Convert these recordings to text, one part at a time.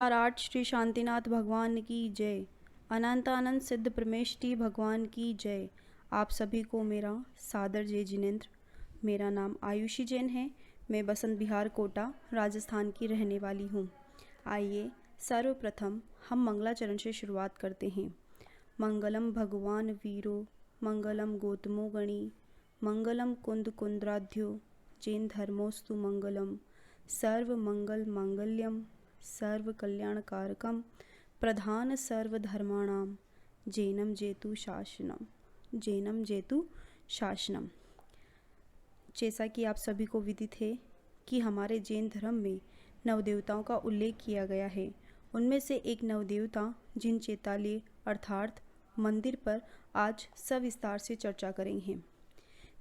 आठ श्री शांतिनाथ भगवान की जय। अनंत आनंद सिद्ध परमेष्टि भगवान की जय। आप सभी को मेरा सादर जय जिनेन्द्र। मेरा नाम आयुषी जैन है। मैं बसंत विहार कोटा राजस्थान की रहने वाली हूँ। आइए सर्वप्रथम हम मंगलाचरण से शुरुआत करते हैं। मंगलम भगवान वीरो मंगलम गौतमो गणी मंगलम कुंद कुंद्राध्यो जैन धर्मोस्तु मंगलम सर्व मंगल मांगल्यम सर्व कल्याणकारकम प्रधान सर्वधर्माणाम जैनम जेतु शासनम जैनम जेतु शासनम। जैसा कि आप सभी को विदित है कि हमारे जैन धर्म में नवदेवताओं का उल्लेख किया गया है। उनमें से एक नवदेवता जिन चैताली अर्थात मंदिर पर आज सविस्तार से चर्चा करेंगे।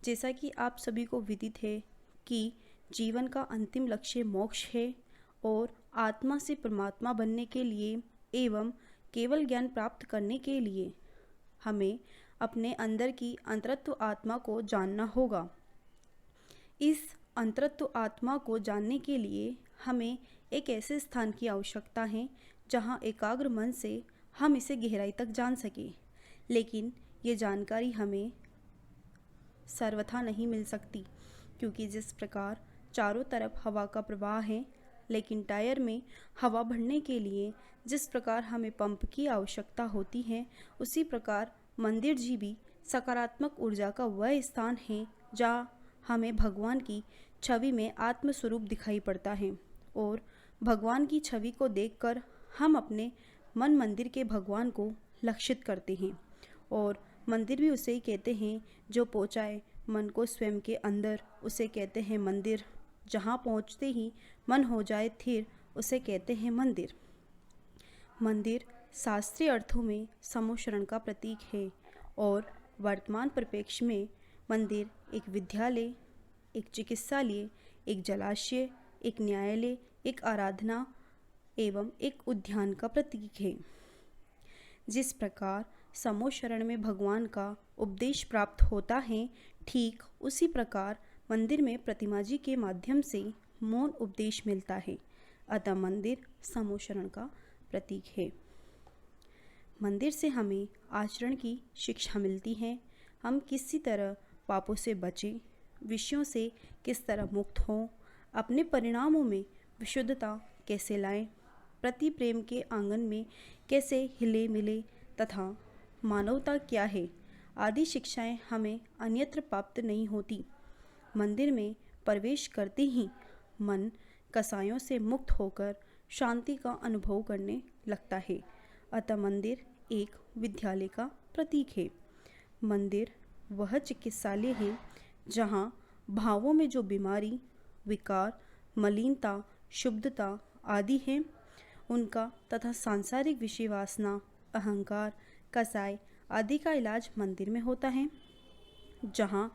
जैसा कि आप सभी को विदित है कि जीवन का अंतिम लक्ष्य मोक्ष है और आत्मा से परमात्मा बनने के लिए एवं केवल ज्ञान प्राप्त करने के लिए हमें अपने अंदर की अंतरत्व आत्मा को जानना होगा। इस अंतरत्व आत्मा को जानने के लिए हमें एक ऐसे स्थान की आवश्यकता है जहाँ एकाग्र मन से हम इसे गहराई तक जान सकें। लेकिन ये जानकारी हमें सर्वथा नहीं मिल सकती, क्योंकि जिस प्रकार चारों तरफ हवा का प्रवाह है, लेकिन टायर में हवा भरने के लिए जिस प्रकार हमें पंप की आवश्यकता होती है, उसी प्रकार मंदिर जी भी सकारात्मक ऊर्जा का वह स्थान है जहाँ हमें भगवान की छवि में आत्मस्वरूप दिखाई पड़ता है। और भगवान की छवि को देखकर हम अपने मन मंदिर के भगवान को लक्षित करते हैं। और मंदिर भी उसे ही कहते हैं जो पहुँचाए मन को स्वयं के अंदर, उसे कहते हैं मंदिर। जहाँ पहुँचते ही मन हो जाए थिर, उसे कहते हैं मंदिर। मंदिर शास्त्रीय अर्थों में समूह का प्रतीक है और वर्तमान परिप्रेक्ष्य में मंदिर एक विद्यालय, एक चिकित्सालय, एक जलाशय, एक न्यायालय, एक आराधना एवं एक उद्यान का प्रतीक है। जिस प्रकार समूह शरण में भगवान का उपदेश प्राप्त होता है, ठीक उसी प्रकार मंदिर में प्रतिमा जी के माध्यम से मौन उपदेश मिलता है। अतः मंदिर समूह शरण का प्रतीक है। मंदिर से हमें आचरण की शिक्षा मिलती है। हम किसी तरह पापों से बचें, विषयों से किस तरह मुक्त हों, अपने परिणामों में विशुद्धता कैसे लाएं, प्रति प्रेम के आंगन में कैसे हिले मिले तथा मानवता क्या है आदि शिक्षाएं हमें अन्यत्र प्राप्त नहीं होती। मंदिर में प्रवेश करते ही मन कसायों से मुक्त होकर शांति का अनुभव करने लगता है। अतः मंदिर एक विद्यालय का प्रतीक है। मंदिर वह चिकित्सालय है जहाँ भावों में जो बीमारी, विकार, मलिनता, शुद्धता आदि हैं, उनका तथा सांसारिक विषय वासना, अहंकार, कसाय आदि का इलाज मंदिर में होता है। जहाँ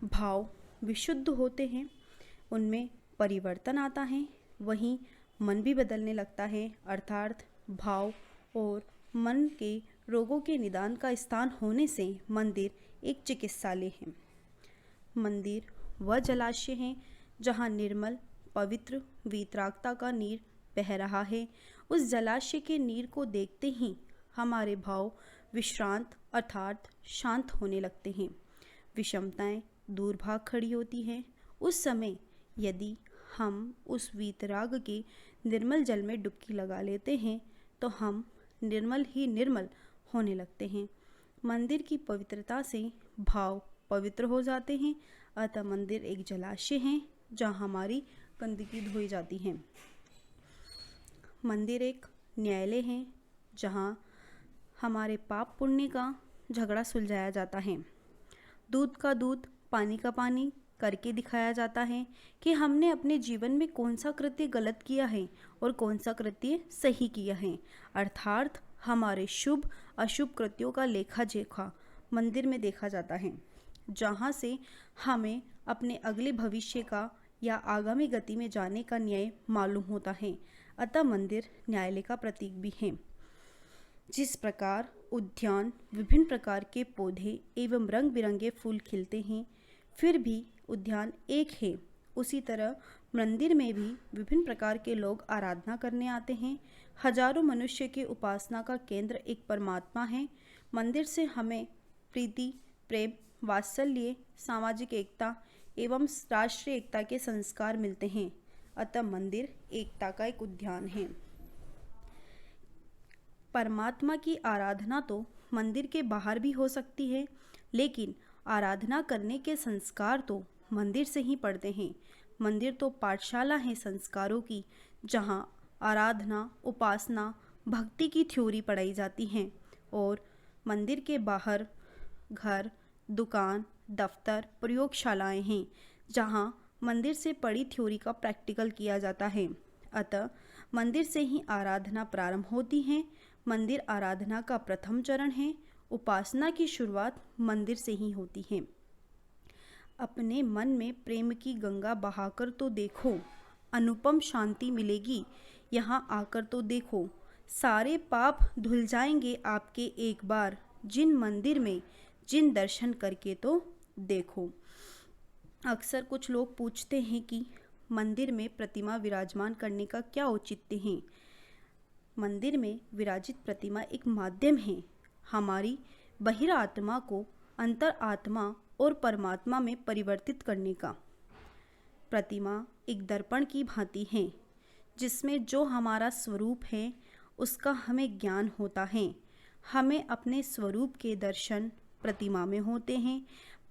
भाव विशुद्ध होते हैं, उनमें परिवर्तन आता है, वहीं मन भी बदलने लगता है। अर्थात भाव और मन के रोगों के निदान का स्थान होने से मंदिर एक चिकित्सालय है। मंदिर वह जलाशय है जहाँ निर्मल पवित्र वीतरागता का नीर बह रहा है। उस जलाशय के नीर को देखते ही हमारे भाव विश्रांत अर्थात शांत होने लगते हैं। विषमताएं दूर भाग खड़ी होती हैं। उस समय यदि हम उस वीतराग के निर्मल जल में डुबकी लगा लेते हैं तो हम निर्मल ही निर्मल होने लगते हैं। मंदिर की पवित्रता से भाव पवित्र हो जाते हैं। अतः मंदिर एक जलाशय है जहाँ हमारी गंदगी धोई जाती है। मंदिर एक न्यायालय है जहाँ हमारे पाप पुण्य का झगड़ा सुलझाया जाता है। दूध का दूध, पानी का पानी करके दिखाया जाता है कि हमने अपने जीवन में कौन सा कृत्य गलत किया है और कौन सा कृत्य सही किया है। अर्थात हमारे शुभ अशुभ कृत्यों का लेखा जोखा मंदिर में देखा जाता है, जहाँ से हमें अपने अगले भविष्य का या आगामी गति में जाने का न्याय मालूम होता है। अतः मंदिर न्यायालय का प्रतीक भी है। जिस प्रकार उद्यान विभिन्न प्रकार के पौधे एवं रंग बिरंगे फूल खिलते हैं, फिर भी उद्यान एक है, उसी तरह मंदिर में भी विभिन्न प्रकार के लोग आराधना करने आते हैं। हजारों मनुष्य की उपासना का केंद्र एक परमात्मा है। मंदिर से हमें प्रीति, प्रेम, वात्सल्य, सामाजिक एकता एवं राष्ट्रीय एकता के संस्कार मिलते हैं। अतः मंदिर एकता का एक उद्यान है। परमात्मा की आराधना तो मंदिर के बाहर भी हो सकती है, लेकिन आराधना करने के संस्कार तो मंदिर से ही पड़ते हैं। मंदिर तो पाठशाला है संस्कारों की, जहाँ आराधना, उपासना, भक्ति की थ्योरी पढ़ाई जाती हैं। और मंदिर के बाहर घर, दुकान, दफ्तर, प्रयोगशालाएं हैं, जहाँ मंदिर से पढ़ी थ्योरी का प्रैक्टिकल किया जाता है। अतः मंदिर से ही आराधना प्रारंभ होती है। मंदिर आराधना का प्रथम चरण है। उपासना की शुरुआत मंदिर से ही होती है। अपने मन में प्रेम की गंगा बहाकर तो देखो, अनुपम शांति मिलेगी यहाँ आकर तो देखो। सारे पाप धुल जाएंगे आपके एक बार, जिन मंदिर में जिन दर्शन करके तो देखो। अक्सर कुछ लोग पूछते हैं कि मंदिर में प्रतिमा विराजमान करने का क्या औचित्य है। मंदिर में विराजित प्रतिमा एक माध्यम है हमारी बहिरात्मा को अंतर आत्मा और परमात्मा में परिवर्तित करने का। प्रतिमा एक दर्पण की भांति है, जिसमें जो हमारा स्वरूप है उसका हमें ज्ञान होता है। हमें अपने स्वरूप के दर्शन प्रतिमा में होते हैं।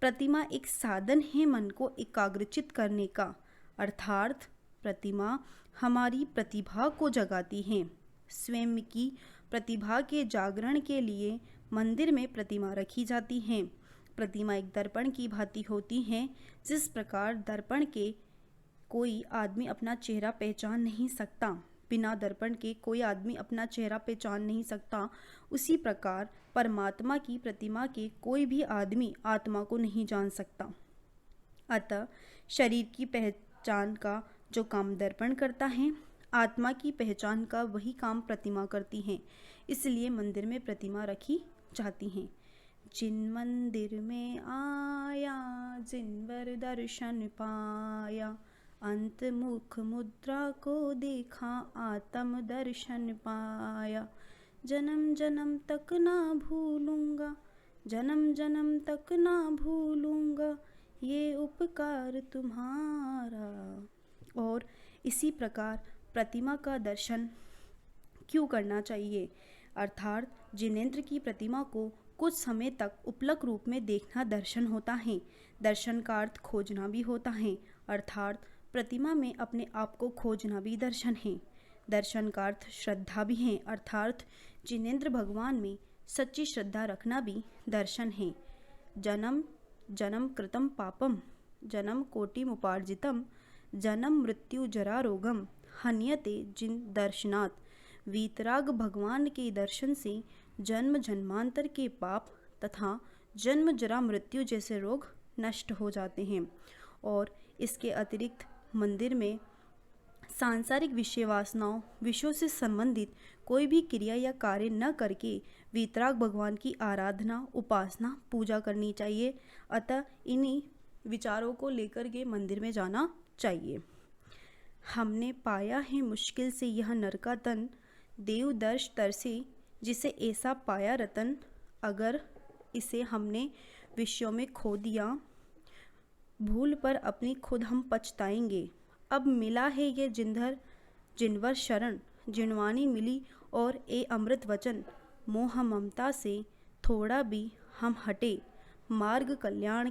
प्रतिमा एक साधन है मन को एकाग्रचित करने का, अर्थात प्रतिमा हमारी प्रतिभा को जगाती है। स्वयं की प्रतिभा के जागरण के लिए मंदिर में प्रतिमा रखी जाती है। प्रतिमा एक दर्पण की भांति होती है। जिस प्रकार दर्पण के कोई आदमी अपना चेहरा पहचान नहीं सकता, बिना दर्पण के कोई आदमी अपना चेहरा पहचान नहीं सकता, उसी प्रकार परमात्मा की प्रतिमा के कोई भी आदमी आत्मा को नहीं जान सकता। अतः शरीर की पहचान का जो काम दर्पण करता है, आत्मा की पहचान का वही काम प्रतिमा करती है। इसलिए मंदिर में प्रतिमा रखी जाती हैं। जिन मंदिर में आया, जिनवर दर्शन पाया, अंत मुख मुद्रा को देखा, आत्म दर्शन पाया। जन्म जन्म तक ना भूलूंगा, जन्म जन्म तक ना भूलूंगा, ये उपकार तुम्हारा। और इसी प्रकार प्रतिमा का दर्शन क्यों करना चाहिए, अर्थात जिनेंद्र की प्रतिमा को कुछ समय तक उपलक रूप में देखना दर्शन होता है। दर्शन का अर्थ खोजना भी होता है, अर्थात प्रतिमा में अपने आप को खोजना भी दर्शन है। दर्शन का अर्थ श्रद्धा भी है, अर्थात जिनेंद्र भगवान में सच्ची श्रद्धा रखना भी दर्शन है। जन्म जन्म कृतम पापम, जन्म कोटिमुपार्जितम, जन्म मृत्यु जरा रोगम, हन्यते जिन दर्शनात्। वीतराग भगवान के दर्शन से जन्म जन्मांतर के पाप तथा जन्म जरा मृत्यु जैसे रोग नष्ट हो जाते हैं। और इसके अतिरिक्त मंदिर में सांसारिक विषय वासनाओं, विषयों से संबंधित कोई भी क्रिया या कार्य न करके वीतराग भगवान की आराधना, उपासना, पूजा करनी चाहिए। अतः इन्हीं विचारों को लेकर के मंदिर में जाना चाहिए। हमने पाया है मुश्किल से यह नर का तन, देव दर्श तरसे जिसे ऐसा पाया रतन। अगर इसे हमने विषयों में खो दिया, भूल पर अपनी खुद हम पछताएंगे। अब मिला है ये जिनवर शरण, जिनवानी मिली और ए अमृत वचन। मोह ममता से थोड़ा भी हम हटे, मार्ग कल्याण